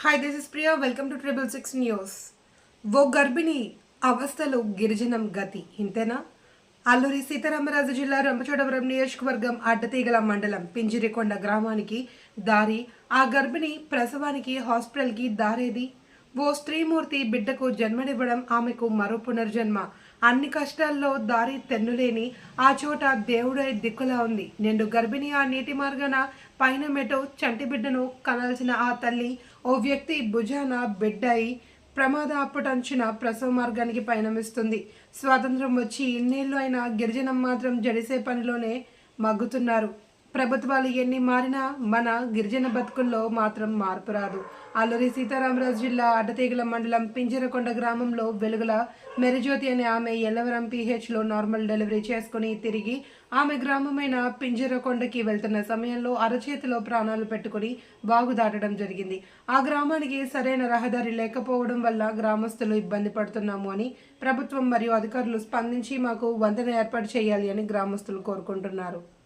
Hi this is Priya welcome to 666 news. ఓ గర్భిణి అవస్థలు గిరిజనం గతి ఇంతేనా? అల్లూరి సీతారామరాజు జిల్లా రంపచోడవరం నియోజకవర్గం అడ్డతీగల మండలం పింజిరికొండ గ్రామానికి దారి. ఆ గర్భిణి ప్రసవానికి హాస్పిటల్కి దారేది? ఓ స్త్రీమూర్తి బిడ్డకు జన్మనివ్వడం ఆమెకు మరో పునర్జన్మ. అన్ని కష్టాల్లో దారి తెన్నులేని ఆ చోట దేవుడై దిక్కులా ఉంది. నిండు గర్భిణి ఆ నీటి మార్గాన పైన మెటో చంటి బిడ్డను కనాల్సిన ఆ తల్లి ఓ వ్యక్తి భుజాన బిడ్డాయి ప్రమాదపుటంచున ప్రసవ మార్గానికి పయనమిస్తుంది. స్వాతంత్రం వచ్చి ఇన్నేళ్ళు అయినా గిరిజనం మాత్రం జడిసే పనిలోనే మగ్గుతున్నారు. ప్రభుత్వాలు ఎన్ని మారినా మన గిరిజన బతుకుల్లో మాత్రం మార్పు రాదు. అల్లూరి సీతారామరాజు జిల్లా అడ్డతీగల మండలం పింజరకొండ గ్రామంలో వెలుగుల మెరిజ్యోతి అనే ఆమె ఎల్లవరం PHలో నార్మల్ డెలివరీ చేసుకుని తిరిగి ఆమె గ్రామమైన పింజరకొండకి వెళ్తున్న సమయంలో అరచేతిలో ప్రాణాలు పెట్టుకుని వాగు దాటడం జరిగింది. ఆ గ్రామానికి సరైన రహదారి లేకపోవడం వల్ల గ్రామస్తులు ఇబ్బంది పడుతున్నాము అని ప్రభుత్వం మరియు అధికారులు స్పందించి మాకు వంతెన ఏర్పాటు చేయాలి అని గ్రామస్తులు కోరుకుంటున్నారు.